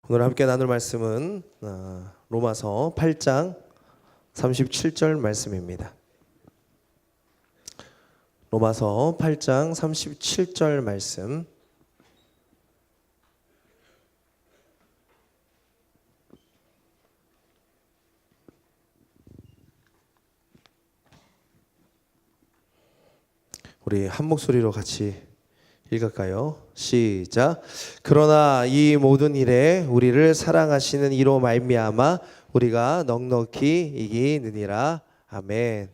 오늘 함께 나눌 말씀은 로마서 8장 37절 말씀입니다. 로마서 8장 37절 말씀. 우리 한 목소리로 같이 읽을까요? 시작. 그러나 이 모든 일에 우리를 사랑하시는 이로 말미암아 우리가 넉넉히 이기느니라. 아멘.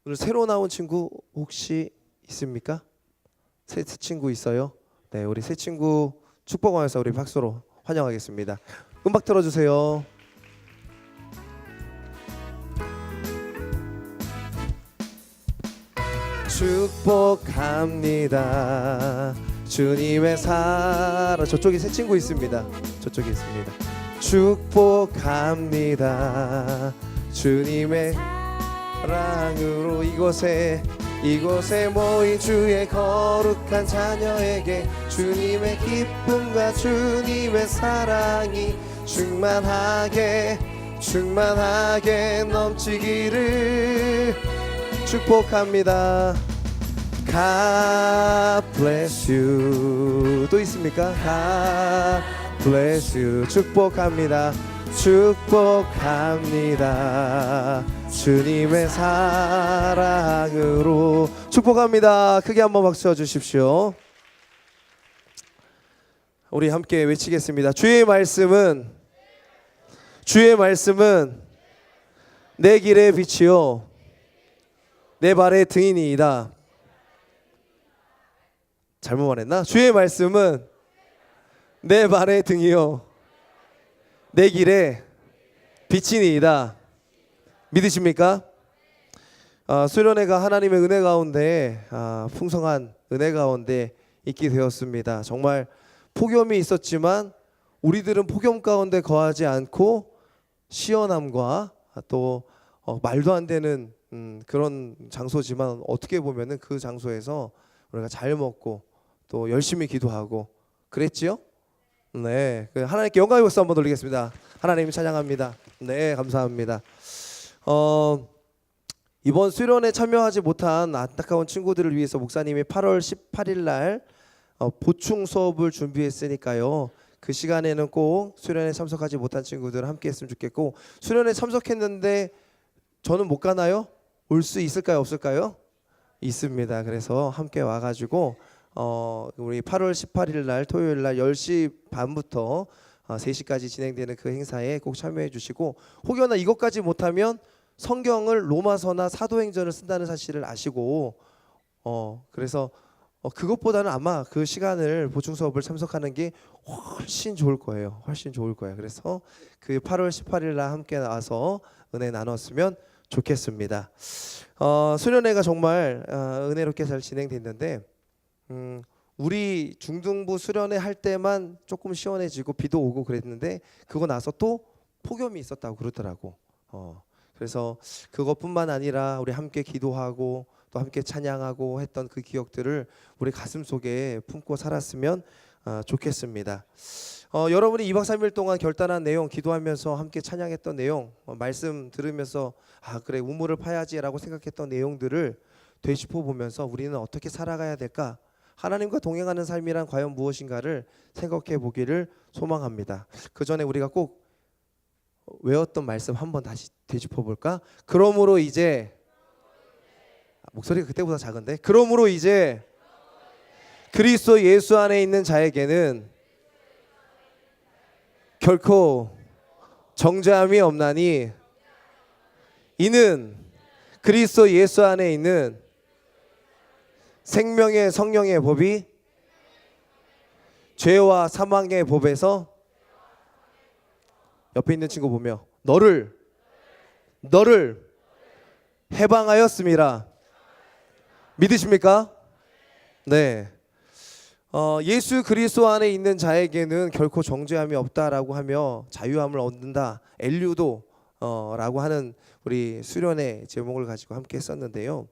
오늘 새로 나온 친구 혹시 있습니까? 새 친구 있어요? 네, 우리 새 친구 축복하면서 우리 박수로 환영하겠습니다. 음악 틀어주세요. 축복합니다. 주님의 사랑. 저쪽에 새 친구 있습니다. 저쪽에 있습니다. 축복합니다. 주님의 사랑으로 이곳에 모인 주의 거룩한 자녀에게 주님의 기쁨과 주님의 사랑이 충만하게 넘치기를 축복합니다. God bless you. 또 있습니까? God bless you. 축복합니다. 주님의 사랑으로 축복합니다. 크게 한번 박수 쳐주십시오. 우리 함께 외치겠습니다. 주의 말씀은 내 길의 빛이요 내 발의 등이니이다. 잘못 말했나? 주의 말씀은 내 발의 등이요 내 길의 빛이니이다. 믿으십니까? 수련회가 하나님의 은혜 가운데 풍성한 은혜 가운데 있게 되었습니다. 정말 폭염이 있었지만 우리들은 폭염 가운데 거하지 않고 시원함과 또 말도 안 되는 그런 장소지만 어떻게 보면은 그 장소에서 우리가 잘 먹고 또 열심히 기도하고 그랬지요? 네, 하나님께 영광의 박수 한번 돌리겠습니다. 하나님 찬양합니다. 네, 감사합니다. 이번 수련에 참여하지 못한 안타까운 친구들을 위해서 목사님이 8월 18일 날 보충 수업을 준비했으니까요. 그 시간에는 꼭 수련에 참석하지 못한 친구들 함께 했으면 좋겠고, 수련에 참석했는데 저는 못 가나요? 올 수 있을까요? 없을까요? 있습니다. 그래서 함께 와가지고 우리 8월 18일 날 토요일 날 10시 반부터 3시까지 진행되는 그 행사에 꼭 참여해 주시고, 혹여나 이것까지 못하면 성경을 로마서나 사도행전을 쓴다는 사실을 아시고 그래서 그것보다는 아마 그 시간을 보충 수업을 참석하는 게 훨씬 좋을 거예요. 그래서 그 8월 18일 날 함께 나와서 은혜 나눴으면 좋겠습니다. 수련회가 정말 은혜롭게 잘 진행됐는데 우리 중등부 수련회 할 때만 조금 시원해지고 비도 오고 그랬는데 그거 나서 또 폭염이 있었다고 그러더라고. 그래서 그것뿐만 아니라 우리 함께 기도하고 또 함께 찬양하고 했던 그 기억들을 우리 가슴속에 품고 살았으면 좋겠습니다. 여러분이 2박 3일 동안 결단한 내용, 기도하면서 함께 찬양했던 내용, 말씀 들으면서 그래 우물을 파야지라고 생각했던 내용들을 되짚어 보면서 우리는 어떻게 살아가야 될까? 하나님과 동행하는 삶이란 과연 무엇인가를 생각해 보기를 소망합니다. 그 전에 우리가 꼭 외웠던 말씀 한번 다시 되짚어 볼까? 그러므로 이제, 목소리가 그때보다 작은데, 그러므로 이제 그리스도 예수 안에 있는 자에게는 결코 정죄함이 없나니 이는 그리스도 예수 안에 있는 생명의 성령의 법이 죄와 사망의 법에서, 옆에 있는 친구 보며 너를 해방하였음이라. 믿으십니까? 네. 예수 그리스도 안에 있는 자에게는 결코 정죄함이 없다라고 하며 자유함을 얻는다. 엘류도 라고 하는 우리 수련의 제목을 가지고 함께 했었는데요.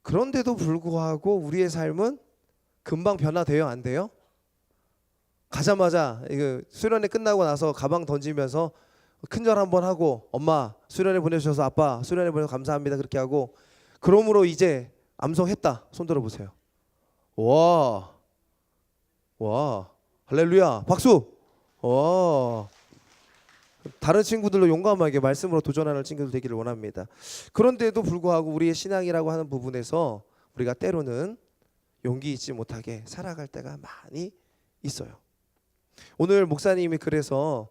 그런데도 불구하고 우리의 삶은 금방 변화돼요, 안 돼요? 가자마자 이거 수련회 끝나고 나서 가방 던지면서 큰절 한번 하고 엄마 수련회 보내주셔서 아빠 수련회 보내서 감사합니다 그렇게 하고 그러므로 이제 암송했다. 손 들어보세요. 와, 와, 할렐루야, 박수. 와, 다른 친구들도 용감하게 말씀으로 도전하는 친구들 되기를 원합니다. 그런데도 불구하고 우리의 신앙이라고 하는 부분에서 우리가 때로는 용기 있지 못하게 살아갈 때가 많이 있어요. 오늘 목사님이 그래서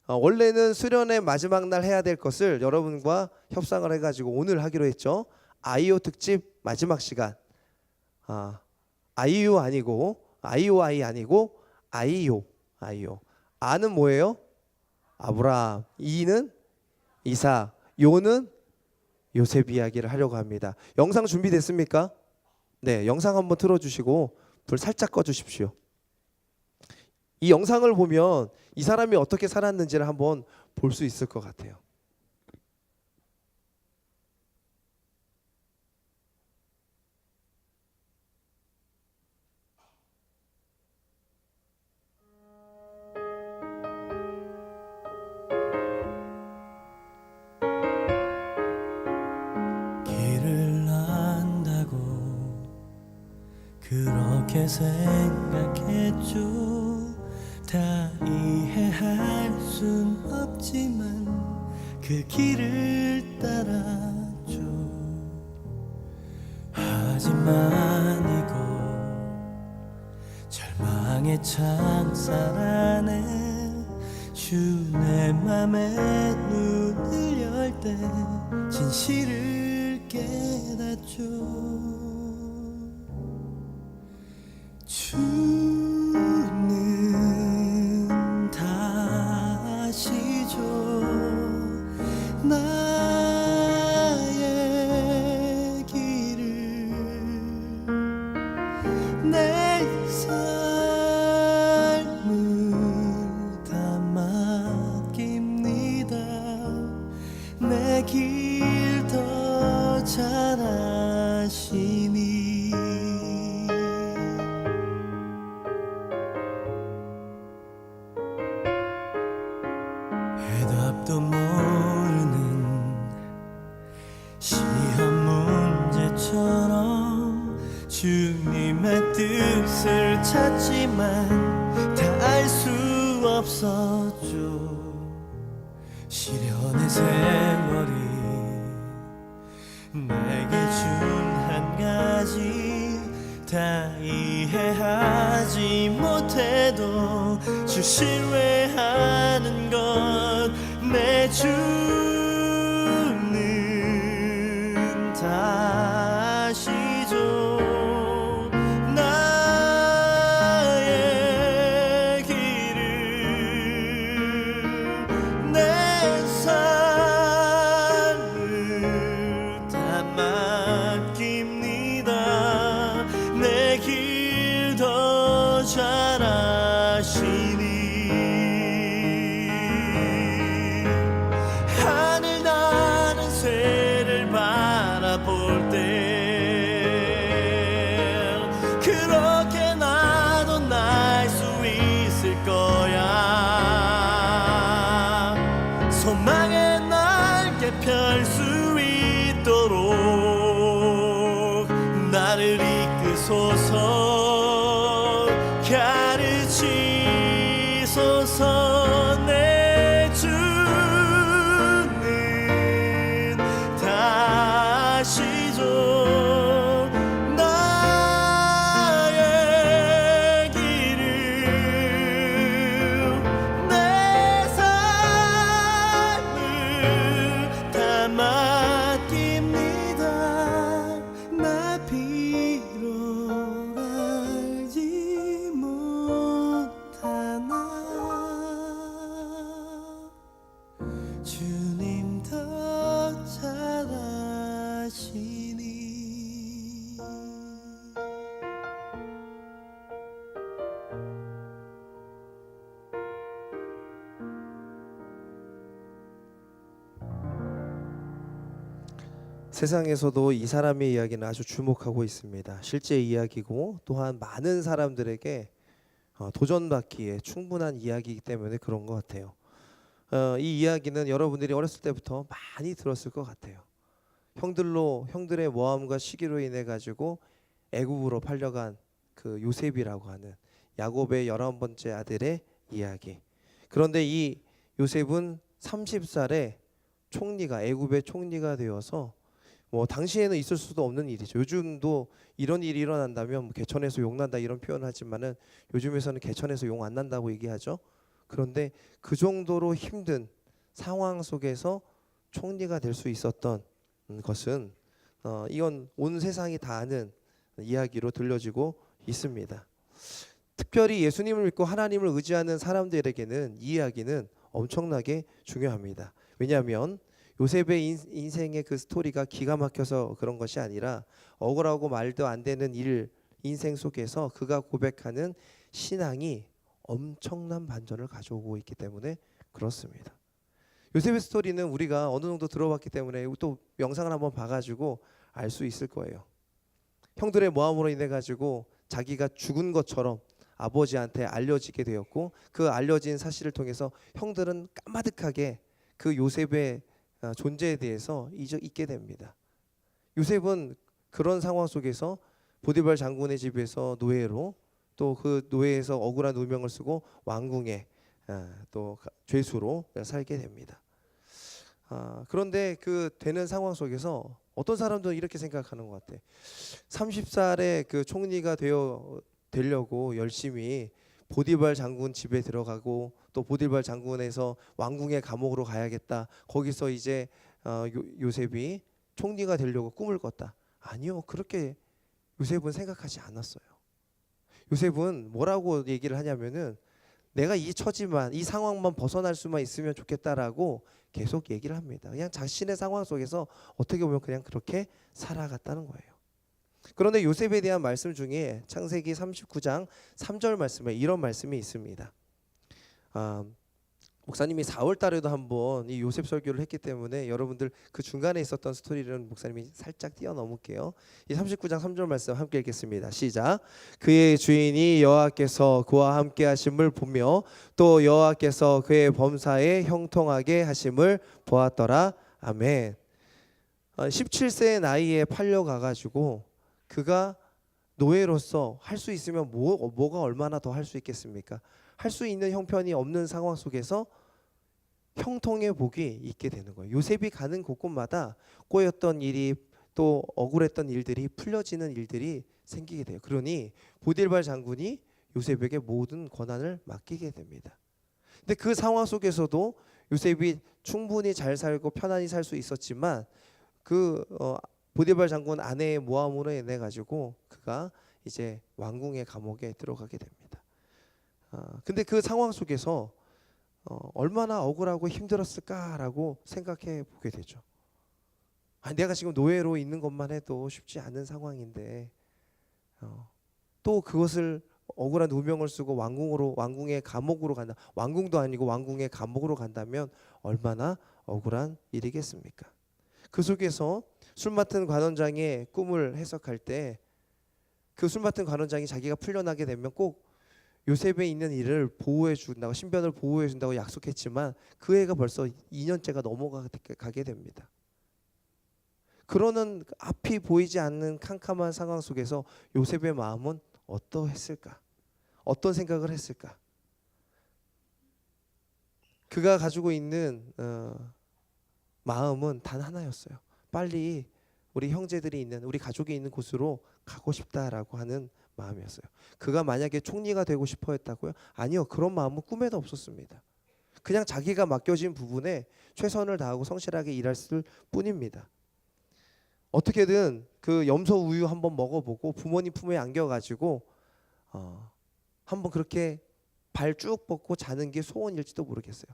원래는 수련회 마지막 날 해야 될 것을 여러분과 협상을 해가지고 오늘 하기로 했죠. 아이오 특집 마지막 시간. 아이유 아니고 아이오아이 아니고 아이요. 아는 뭐예요? 아브라함. 이는 이삭. 요는 요셉 이야기를 하려고 합니다. 영상 준비됐습니까? 네, 영상 한번 틀어주시고 불 살짝 꺼주십시오. 이 영상을 보면 이 사람이 어떻게 살았는지를 한번 볼 수 있을 것 같아요. 길을 안다고 그렇게 생각했죠. 다 이해할 순 없지만 그 길을 따라줘. 하지만 이곳 절망의 창살 안에 주 내 맘에 눈을 열 때 진실을 깨닫죠. 주는 다시죠. 나의 길을 내 삶을 다 맡깁니다. 내 길 더 잘 아시니 해답도 모르는 시험 문제처럼 주님의 뜻을 찾지만 다 알 수 없었죠. 시련의 세월이 내게 준 한 가지 다 이해하지 못해도 주 신뢰하는 것 내 주는 다시죠. 나의 길을 내 삶을 다 맡깁니다. 내 길 더 잘 아시니 하늘 나는 새를 바라볼 때 그렇게 나도 날 수 있을 거야. 소망의 날개 펼 수 있도록 나를 이끄소서 가르치소서. 내 주는 다시죠. 나의 길을 내 삶을 다 맡깁니다. 나 비록 알지 못하나 주님 더 잘 아시니. 세상에서도 이 사람의 이야기는 아주 주목하고 있습니다. 실제 이야기고 또한 많은 사람들에게 도전받기에 충분한 이야기이기 때문에 그런 것 같아요. 이 이야기는 여러분들이 어렸을 때부터 많이 들었을 것 같아요. 형들의 모함과 시기로 인해 가지고 애굽으로 팔려간 그 요셉이라고 하는 야곱의 11번째 아들의 이야기. 그런데 이 요셉은 30살에 총리가 애굽의 총리가 되어서 뭐 당시에는 있을 수도 없는 일이죠. 요즘도 이런 일이 일어난다면 뭐 개천에서 용 난다 이런 표현을 하지만은 요즘에서는 개천에서 용 안 난다고 얘기하죠. 그런데 그 정도로 힘든 상황 속에서 총리가 될 수 있었던 것은 이건 온 세상이 다 아는 이야기로 들려지고 있습니다. 특별히 예수님을 믿고 하나님을 의지하는 사람들에게는 이 이야기는 엄청나게 중요합니다. 왜냐하면 요셉의 인생의 그 스토리가 기가 막혀서 그런 것이 아니라 억울하고 말도 안 되는 인생 속에서 그가 고백하는 신앙이 엄청난 반전을 가져오고 있기 때문에 그렇습니다. 요셉의 스토리는 우리가 어느 정도 들어봤기 때문에 또 영상을 한번 봐가지고 알 수 있을 거예요. 형들의 모함으로 인해 가지고 자기가 죽은 것처럼 아버지한테 알려지게 되었고 그 알려진 사실을 통해서 형들은 까마득하게 그 요셉의 존재에 대해서 잊게 됩니다. 요셉은 그런 상황 속에서 보디발 장군의 집에서 노예로 또 그 노예에서 억울한 누명을 쓰고 왕궁에 또 죄수로 살게 됩니다. 그런데 그 되는 상황 속에서 어떤 사람들은 이렇게 생각하는 것 같아. 30살에 그 총리가 되려고 열심히 보디발 장군 집에 들어가고 또 보디발 장군에서 왕궁의 감옥으로 가야겠다. 거기서 이제 요셉이 총리가 되려고 꿈을 꿨다. 아니요, 그렇게 요셉은 생각하지 않았어요. 요셉은 뭐라고 얘기를 하냐면은 내가 이 처지만 이 상황만 벗어날 수만 있으면 좋겠다라고 계속 얘기를 합니다. 그냥 자신의 상황 속에서 어떻게 보면 그냥 그렇게 살아갔다는 거예요. 그런데 요셉에 대한 말씀 중에 창세기 39장 3절 말씀에 이런 말씀이 있습니다. 목사님이 4월 달에도 한번 이 요셉 설교를 했기 때문에 여러분들 그 중간에 있었던 스토리는 목사님이 살짝 뛰어넘을게요. 이 39장 3절 말씀 함께 읽겠습니다. 시작. 그의 주인이 여호와께서 그와 함께 하심을 보며 또 여호와께서 그의 범사에 형통하게 하심을 보았더라. 아멘. 17세의 나이에 팔려가 가지고 그가 노예로서 할 수 있으면 뭐가 얼마나 더 할 수 있겠습니까? 할 수 있는 형편이 없는 상황 속에서 형통의 복이 있게 되는 거예요. 요셉이 가는 곳곳마다 꼬였던 일이 또 억울했던 일들이 풀려지는 일들이 생기게 돼요. 그러니 보디발 장군이 요셉에게 모든 권한을 맡기게 됩니다. 근데 그 상황 속에서도 요셉이 충분히 잘 살고 편안히 살 수 있었지만 그 보디발 장군 아내의 모함으로 인해 가지고 그가 이제 왕궁의 감옥에 들어가게 됩니다. 근데 그 상황 속에서 얼마나 억울하고 힘들었을까라고 생각해 보게 되죠. 내가 지금 노예로 있는 것만 해도 쉽지 않은 상황인데 또 그것을 억울한 누명을 쓰고 왕궁의 감옥으로 간다. 왕궁도 아니고 왕궁의 감옥으로 간다면 얼마나 억울한 일이겠습니까? 그 속에서 술 맡은 관원장의 꿈을 해석할 때 그 술 맡은 관원장이 자기가 풀려나게 되면 꼭 요셉에 있는 일을 보호해 준다고 신변을 보호해 준다고 약속했지만 그 해가 벌써 2년째가 넘어가게 됩니다. 그러는 앞이 보이지 않는 캄캄한 상황 속에서 요셉의 마음은 어떠했을까? 어떤 생각을 했을까? 그가 가지고 있는 마음은 단 하나였어요. 빨리 우리 형제들이 있는 우리 가족이 있는 곳으로 가고 싶다라고 하는 마음이었어요. 그가 만약에 총리가 되고 싶어 했다고요? 아니요. 그런 마음은 꿈에도 없었습니다. 그냥 자기가 맡겨진 부분에 최선을 다하고 성실하게 일했을 뿐입니다. 어떻게든 그 염소 우유 한번 먹어보고 부모님 품에 안겨가지고 한번 그렇게 발 쭉 뻗고 자는 게 소원일지도 모르겠어요.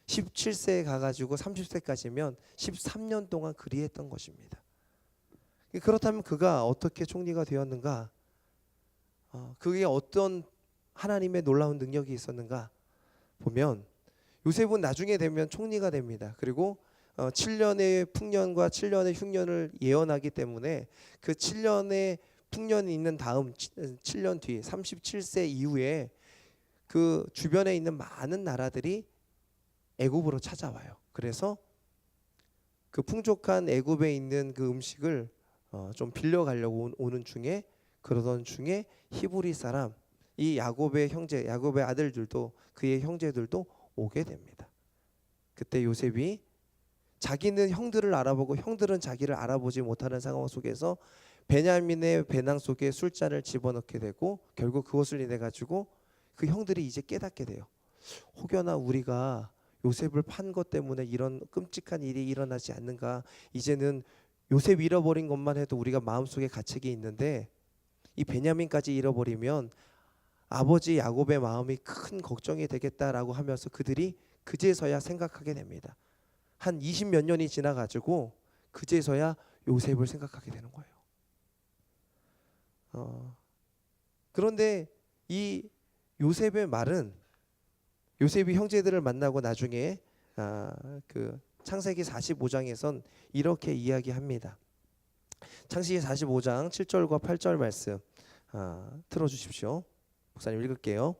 17세에 가가지고 30세까지면 13년 동안 그리했던 것입니다. 그렇다면 그가 어떻게 총리가 되었는가? 그게 어떤 하나님의 놀라운 능력이 있었는가 보면 요셉은 나중에 되면 총리가 됩니다. 그리고 7년의 풍년과 7년의 흉년을 예언하기 때문에 그 7년의 풍년이 있는 다음 7년 뒤 37세 이후에 그 주변에 있는 많은 나라들이 애굽으로 찾아와요. 그래서 그 풍족한 애굽에 있는 그 음식을 좀 빌려가려고 오는 중에, 그러던 중에 히브리 사람, 이 야곱의 형제, 야곱의 아들들도, 그의 형제들도 오게 됩니다. 그때 요셉이 자기는 형들을 알아보고 형들은 자기를 알아보지 못하는 상황 속에서 베냐민의 배낭 속에 술잔을 집어넣게 되고, 결국 그것을 인해 가지고 그 형들이 이제 깨닫게 돼요. 혹여나 우리가 요셉을 판 것 때문에 이런 끔찍한 일이 일어나지 않는가. 이제는 요셉 잃어버린 것만 해도 우리가 마음속에 가책이 있는데 이 베냐민까지 잃어버리면 아버지 야곱의 마음이 큰 걱정이 되겠다라고 하면서 그들이 그제서야 생각하게 됩니다. 한 20몇 년이 지나가지고 그제서야 요셉을 생각하게 되는 거예요. 그런데 이 요셉의 말은, 요셉이 형제들을 만나고 나중에 그 창세기 45장에선 이렇게 이야기합니다. 창세기 45장 7절과 8절 말씀 틀어주십시오. 목사님 읽을게요.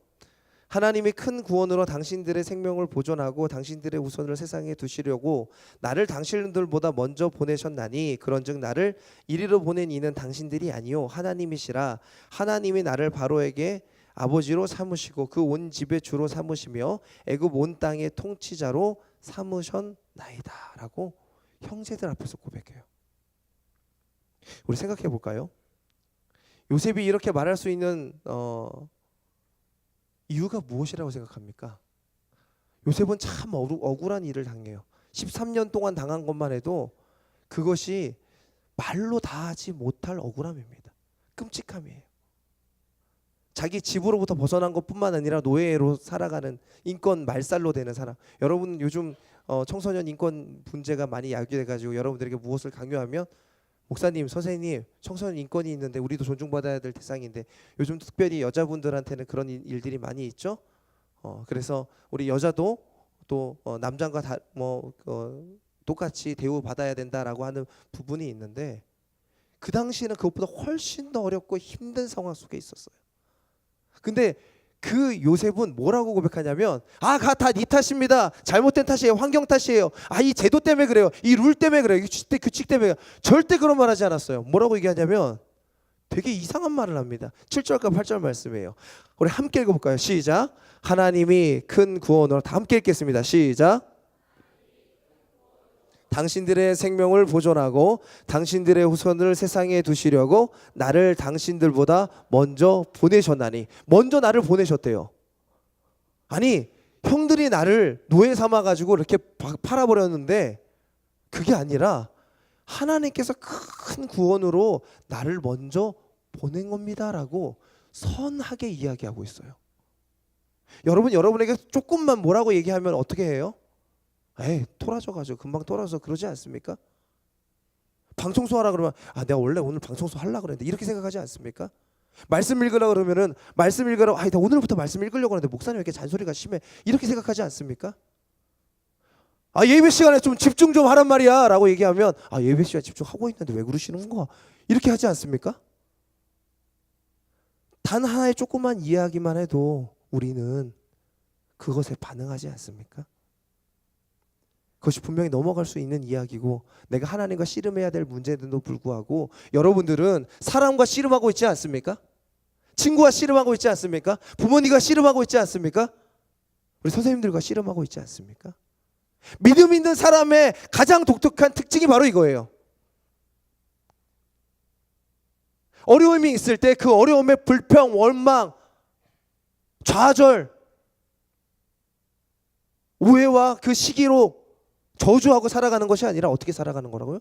하나님이 큰 구원으로 당신들의 생명을 보존하고 당신들의 후손을 세상에 두시려고 나를 당신들보다 먼저 보내셨나니, 그런즉 나를 이리로 보낸 이는 당신들이 아니요 하나님이시라. 하나님이 나를 바로에게 아버지로 삼으시고 그 온 집의 주로 삼으시며 애굽 온 땅의 통치자로 삼으셨나이다 라고 형제들 앞에서 고백해요. 우리 생각해 볼까요? 요셉이 이렇게 말할 수 있는 이유가 무엇이라고 생각합니까? 요셉은 참 억울한 일을 당해요. 13년 동안 당한 것만 해도 그것이 말로 다 하지 못할 억울함입니다. 끔찍함이에요. 자기 집으로부터 벗어난 것뿐만 아니라 노예로 살아가는, 인권 말살로 되는 사람. 여러분 요즘 청소년 인권 문제가 많이 야기돼가지고 여러분들에게 무엇을 강요하면, 목사님, 선생님, 청소년 인권이 있는데 우리도 존중받아야 될 대상인데 요즘 특별히 여자분들한테는 그런 일들이 많이 있죠. 그래서 우리 여자도 또 남자가 똑같이 대우받아야 된다라고 하는 부분이 있는데, 그 당시에는 그것보다 훨씬 더 어렵고 힘든 상황 속에 있었어요. 근데 그 요셉은 뭐라고 고백하냐면, 다 네 탓입니다. 잘못된 탓이에요. 환경 탓이에요. 이 제도 때문에 그래요. 이 룰 때문에 그래요. 이 규칙 때문에. 절대 그런 말 하지 않았어요. 뭐라고 얘기하냐면 되게 이상한 말을 합니다. 7절과 8절 말씀이에요. 우리 함께 읽어볼까요? 시작. 하나님이 큰 구원으로, 다 함께 읽겠습니다. 시작. 당신들의 생명을 보존하고 당신들의 후손을 세상에 두시려고 나를 당신들보다 먼저 보내셨나니. 먼저 나를 보내셨대요. 아니, 형들이 나를 노예 삼아가지고 이렇게 팔아버렸는데 그게 아니라 하나님께서 큰 구원으로 나를 먼저 보낸 겁니다라고 선하게 이야기하고 있어요. 여러분에게 조금만 뭐라고 얘기하면 어떻게 해요? 토라져가지고 금방 토라져 그러지 않습니까? 방 청소하라 그러면 내가 원래 오늘 방 청소 하려고 그랬는데 이렇게 생각하지 않습니까? 말씀 읽으라 그러면은 말씀 읽으라고 나 오늘부터 말씀 읽으려고 하는데 목사님 왜 이렇게 잔소리가 심해 이렇게 생각하지 않습니까? 예배 시간에 좀 집중 좀 하란 말이야 라고 얘기하면 예배 시간에 집중하고 있는데 왜 그러시는 거야 이렇게 하지 않습니까? 단 하나의 조그만 이야기만 해도 우리는 그것에 반응하지 않습니까? 그것이 분명히 넘어갈 수 있는 이야기고 내가 하나님과 씨름해야 될 문제들도 불구하고 여러분들은 사람과 씨름하고 있지 않습니까? 친구와 씨름하고 있지 않습니까? 부모님과 씨름하고 있지 않습니까? 우리 선생님들과 씨름하고 있지 않습니까? 믿음 있는 사람의 가장 독특한 특징이 바로 이거예요. 어려움이 있을 때 그 어려움의 불평, 원망, 좌절, 오해와 그 시기로 저주하고 살아가는 것이 아니라 어떻게 살아가는 거라고요?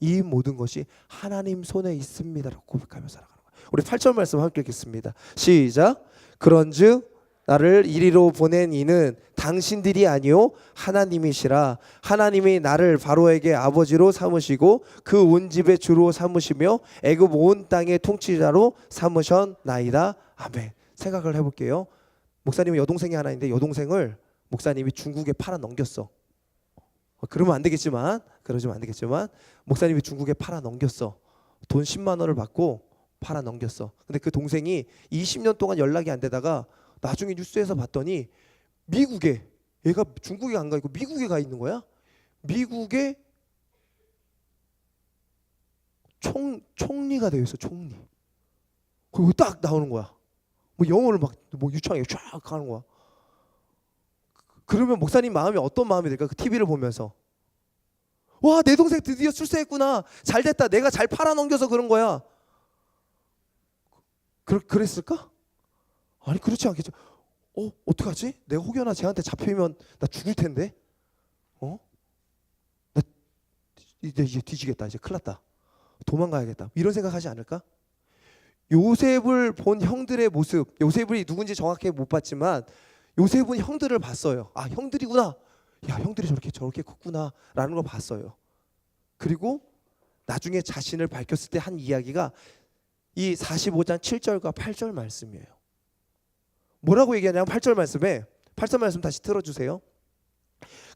이 모든 것이 하나님 손에 있습니다라고 고백하며 살아가는 거예요. 우리 8절 말씀 함께 읽겠습니다. 시작. 그런즉 나를 이리로 보낸 이는 당신들이 아니요 하나님이시라. 하나님이 나를 바로에게 아버지로 삼으시고 그 온 집의 주로 삼으시며 애굽 온 땅의 통치자로 삼으셨나이다. 아멘. 생각을 해볼게요. 목사님은 여동생이 하나 있는데 여동생을 목사님이 중국에 팔아 넘겼어. 그러면 안 되겠지만 목사님이 중국에 팔아 넘겼어. 돈 10만 원을 받고 팔아 넘겼어. 근데 그 동생이 20년 동안 연락이 안 되다가 나중에 뉴스에서 봤더니 미국에, 얘가 중국에 안 가 있고 미국에 가 있는 거야. 미국에 총리가 되어 있어. 총리. 그리고 딱 나오는 거야. 뭐 영어를 막 뭐 유창하게 쫙 하는 거야. 그러면 목사님 마음이 어떤 마음이 될까? 그 TV를 보면서 와, 내 동생 드디어 출세했구나. 잘 됐다. 내가 잘 팔아넘겨서 그런 거야. 그랬을까? 아니, 그렇지 않겠죠. 어떡하지? 내가 혹여나 쟤한테 잡히면 나 죽을 텐데. 나 이제 뒤지겠다. 이제 큰일 났다. 도망가야겠다. 이런 생각하지 않을까? 요셉을 본 형들의 모습, 요셉이 누군지 정확히 못 봤지만 요셉은 형들을 봤어요. 아, 형들이구나. 야, 형들이 저렇게 컸구나 라는 걸 봤어요. 그리고 나중에 자신을 밝혔을 때 한 이야기가 이 45장 7절과 8절 말씀이에요. 뭐라고 얘기하냐면 8절 말씀에, 8절 말씀 다시 틀어주세요.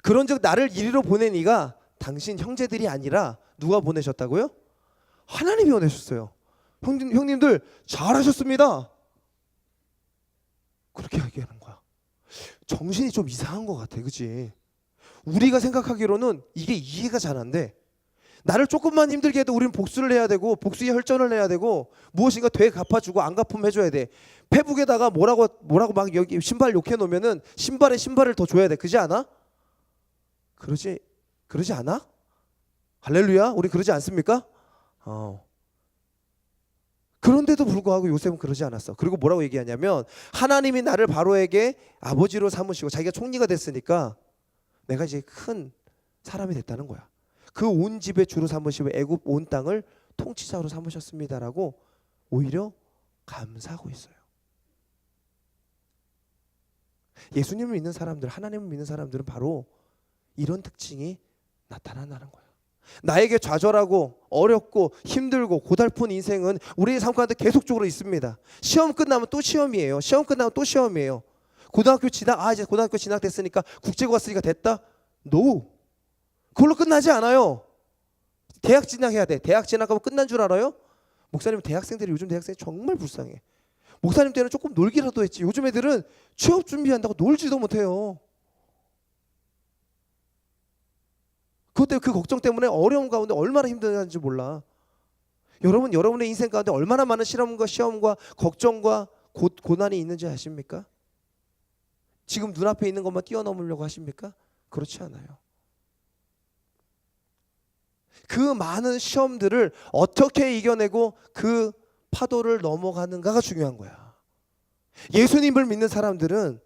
그런즉 나를 이리로 보낸 이가 당신 형제들이 아니라 누가 보내셨다고요? 하나님이 보내셨어요. 형님들 잘하셨습니다. 그렇게 얘기하는 거야. 정신이 좀 이상한 것 같아. 그치? 우리가 생각하기로는 이게 이해가 잘 안 돼. 나를 조금만 힘들게 해도 우리는 복수를 해야 되고 복수의 혈전을 해야 되고 무엇인가 되갚아주고 안 갚으면 해줘야 돼. 페북에다가 뭐라고 막 여기 신발 욕해 놓으면은 신발을 더 줘야 돼. 그러지 않아? 그러지 않아? 할렐루야. 우리 그러지 않습니까? 그런데도 불구하고 요셉은 그러지 않았어. 그리고 뭐라고 얘기하냐면 하나님이 나를 바로에게 아버지로 삼으시고 자기가 총리가 됐으니까 내가 이제 큰 사람이 됐다는 거야. 그 온 집의 주로 삼으시고 애굽 온 땅을 통치자로 삼으셨습니다라고 오히려 감사하고 있어요. 예수님을 믿는 사람들, 하나님을 믿는 사람들은 바로 이런 특징이 나타난다는 거야. 나에게 좌절하고 어렵고 힘들고 고달픈 인생은 우리의 삶 가운데 계속적으로 있습니다. 시험 끝나면 또 시험이에요. 시험 끝나면 또 시험이에요. 이제 고등학교 진학됐으니까 국제고가 쓰니까 됐다? No. 그걸로 끝나지 않아요. 대학 진학해야 돼. 대학 진학하면 끝난 줄 알아요? 목사님, 요즘 대학생이 정말 불쌍해. 목사님 때는 조금 놀기라도 했지. 요즘 애들은 취업 준비한다고 놀지도 못해요. 그것 때문에 그 걱정 때문에 어려움 가운데 얼마나 힘든지 몰라. 여러분의 인생 가운데 얼마나 많은 시험과 걱정과 고난이 있는지 아십니까? 지금 눈앞에 있는 것만 뛰어넘으려고 하십니까? 그렇지 않아요. 그 많은 시험들을 어떻게 이겨내고 그 파도를 넘어가는가가 중요한 거야. 예수님을 믿는 사람들은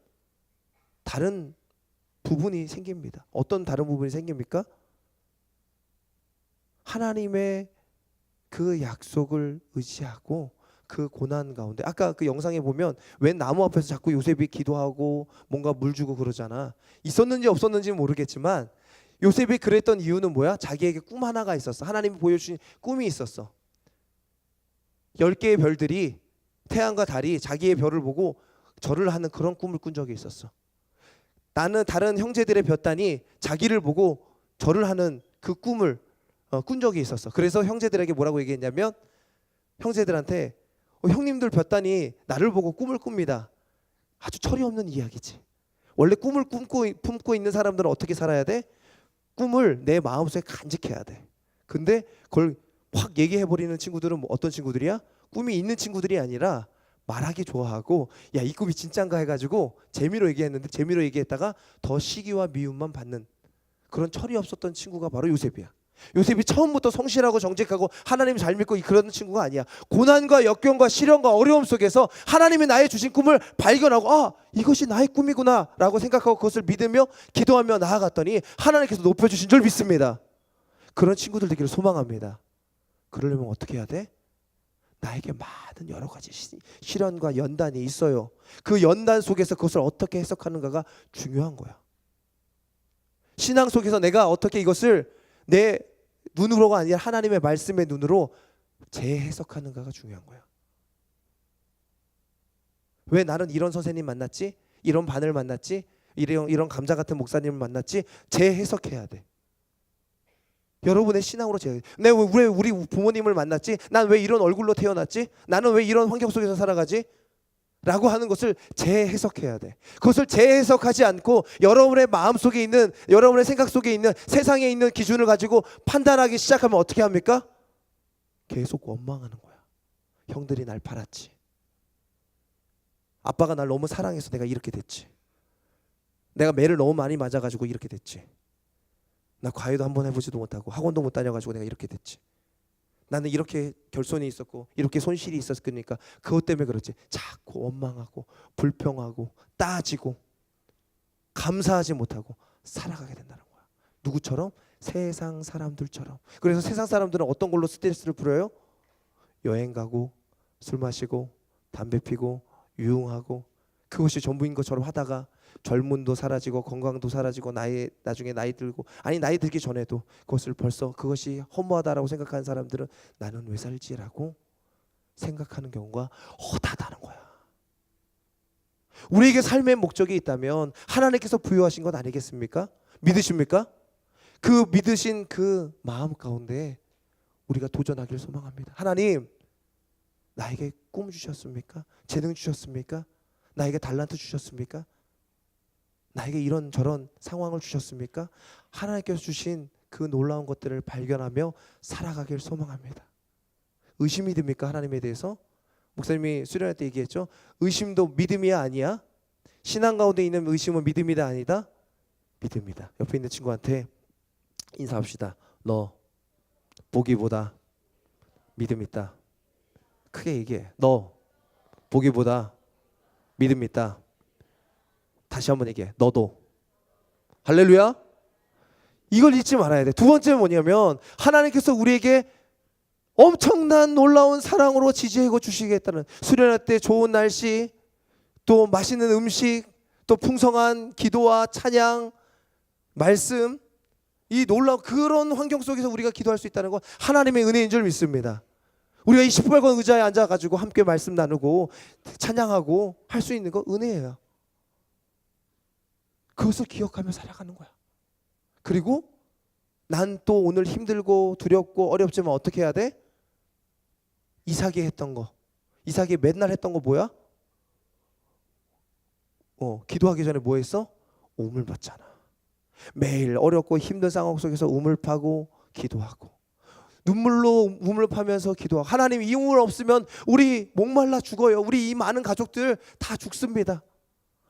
다른 부분이 생깁니다. 어떤 다른 부분이 생깁니까? 하나님의 그 약속을 의지하고 그 고난 가운데, 아까 그 영상에 보면 웬 나무 앞에서 자꾸 요셉이 기도하고 뭔가 물 주고 그러잖아. 있었는지 없었는지는 모르겠지만 요셉이 그랬던 이유는 뭐야? 자기에게 꿈 하나가 있었어. 하나님이 보여주신 꿈이 있었어. 10개의 별들이, 태양과 달이 자기의 별을 보고 절을 하는 그런 꿈을 꾼 적이 있었어. 나는 다른 형제들의 볕단이 자기를 보고 절을 하는 그 꿈을 꾼 적이 있었어. 그래서 형제들에게 뭐라고 얘기했냐면, 형제들한테 형님들 볕단이 나를 보고 꿈을 꿉니다. 아주 철이 없는 이야기지. 원래 꿈을 품고 있는 사람들은 어떻게 살아야 돼? 꿈을 내 마음속에 간직해야 돼. 근데 그걸 확 얘기해버리는 친구들은 어떤 친구들이야? 꿈이 있는 친구들이 아니라 말하기 좋아하고, 야, 이 꿈이 진짠가 해가지고 재미로 얘기했다가 더 시기와 미움만 받는 그런 철이 없었던 친구가 바로 요셉이야. 요셉이 처음부터 성실하고 정직하고 하나님 잘 믿고 그런 친구가 아니야. 고난과 역경과 시련과 어려움 속에서 하나님이 나의 주신 꿈을 발견하고, 아, 이것이 나의 꿈이구나 라고 생각하고 그것을 믿으며 기도하며 나아갔더니 하나님께서 높여주신 줄 믿습니다. 그런 친구들 되기를 소망합니다. 그러려면 어떻게 해야 돼? 나에게 많은 여러 가지 시련과 연단이 있어요. 그 연단 속에서 그것을 어떻게 해석하는가가 중요한 거야. 신앙 속에서 내가 어떻게 이것을 내 눈으로가 아니라 하나님의 말씀의 눈으로 재해석하는가가 중요한 거야. 왜 나는 이런 선생님 만났지? 이런 반을 만났지? 이런 감자 같은 목사님을 만났지? 재해석해야 돼. 여러분의 신앙으로 왜 우리 부모님을 만났지? 난 왜 이런 얼굴로 태어났지? 나는 왜 이런 환경 속에서 살아가지? 라고 하는 것을 재해석해야 돼. 그것을 재해석하지 않고 여러분의 마음속에 있는, 여러분의 생각 속에 있는, 세상에 있는 기준을 가지고 판단하기 시작하면 어떻게 합니까? 계속 원망하는 거야. 형들이 날 팔았지. 아빠가 날 너무 사랑해서 내가 이렇게 됐지. 내가 매를 너무 많이 맞아가지고 이렇게 됐지. 나 과외도 한번 해보지도 못하고 학원도 못 다녀가지고 내가 이렇게 됐지. 나는 이렇게 결손이 있었고 이렇게 손실이 있었으니까 그것 때문에 그렇지. 자꾸 원망하고 불평하고 따지고 감사하지 못하고 살아가게 된다는 거야. 누구처럼? 세상 사람들처럼. 그래서 세상 사람들은 어떤 걸로 스트레스를 풀어요? 여행 가고 술 마시고 담배 피고 유흥하고 그것이 전부인 것처럼 하다가 젊음도 사라지고 건강도 사라지고 나중에 나이 들고, 아니 나이 들기 전에도 그것을 벌써 그것이 허무하다라고 생각하는 사람들은 나는 왜 살지라고 생각하는 경우가 허다하다는 거야. 우리에게 삶의 목적이 있다면 하나님께서 부여하신 것 아니겠습니까? 믿으십니까? 그 믿으신 그 마음 가운데 우리가 도전하기를 소망합니다. 하나님, 나에게 꿈 주셨습니까? 재능 주셨습니까? 나에게 달란트 주셨습니까? 나에게 이런 저런 상황을 주셨습니까? 하나님께서 주신 그 놀라운 것들을 발견하며 살아가길 소망합니다. 의심이 듭니까? 하나님에 대해서? 목사님이 수련할 때 얘기했죠. 의심도 믿음이야 아니야? 신앙 가운데 있는 의심은 믿음이다 아니다? 믿음이다. 옆에 있는 친구한테 인사합시다. 너 보기보다 믿음 있다. 크게 얘기해. 너 보기보다 믿음 있다. 다시 한번 얘기해. 너도. 할렐루야. 이걸 잊지 말아야 돼. 두 번째는 뭐냐면 하나님께서 우리에게 엄청난 놀라운 사랑으로 지지해 주시겠다는, 수련할 때 좋은 날씨, 또 맛있는 음식, 또 풍성한 기도와 찬양, 말씀, 이 놀라운 그런 환경 속에서 우리가 기도할 수 있다는 건 하나님의 은혜인 줄 믿습니다. 우리가 이 18권 의자에 앉아가지고 함께 말씀 나누고 찬양하고 할 수 있는 거 은혜예요. 그것을 기억하며 살아가는 거야. 그리고 난 또 오늘 힘들고 두렵고 어렵지만 어떻게 해야 돼? 이삭이 했던 거, 이삭이 맨날 했던 거 뭐야? 기도하기 전에 뭐 했어? 우물 받잖아. 매일 어렵고 힘든 상황 속에서 우물 파고 기도하고, 눈물로 우물 파면서 기도하고, 하나님 이 우물 없으면 우리 목말라 죽어요. 우리 이 많은 가족들 다 죽습니다.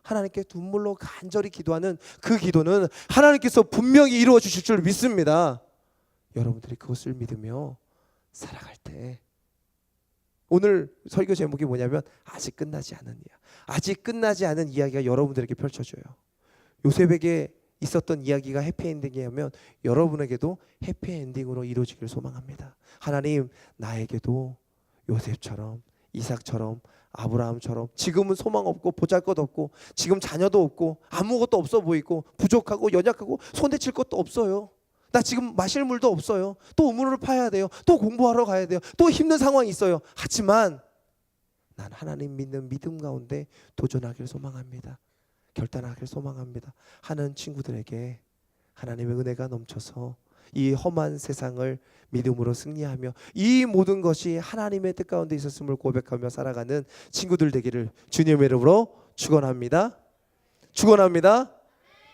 하나님께 눈물로 간절히 기도하는 그 기도는 하나님께서 분명히 이루어 주실 줄 믿습니다. 여러분들이 그것을 믿으며 살아갈 때, 오늘 설교 제목이 뭐냐면 아직 끝나지 않은 이야기. 아직 끝나지 않은 이야기가 여러분들에게 펼쳐져요. 요셉에게 있었던 이야기가 해피엔딩이라면 여러분에게도 해피엔딩으로 이루어지길 소망합니다. 하나님, 나에게도 요셉처럼, 이삭처럼, 아브라함처럼 지금은 소망 없고 보잘것 없고 지금 자녀도 없고 아무것도 없어 보이고 부족하고 연약하고 손에 칠 것도 없어요. 나 지금 마실 물도 없어요. 또 우물을 파야 돼요. 또 공부하러 가야 돼요. 또 힘든 상황이 있어요. 하지만 난 하나님 믿는 믿음 가운데 도전하길 소망합니다. 결단하길 소망합니다 하는 친구들에게 하나님의 은혜가 넘쳐서 이 험한 세상을 믿음으로 승리하며 이 모든 것이 하나님의 뜻 가운데 있었음을 고백하며 살아가는 친구들 되기를 주님의 이름으로 축원합니다. 축원합니다.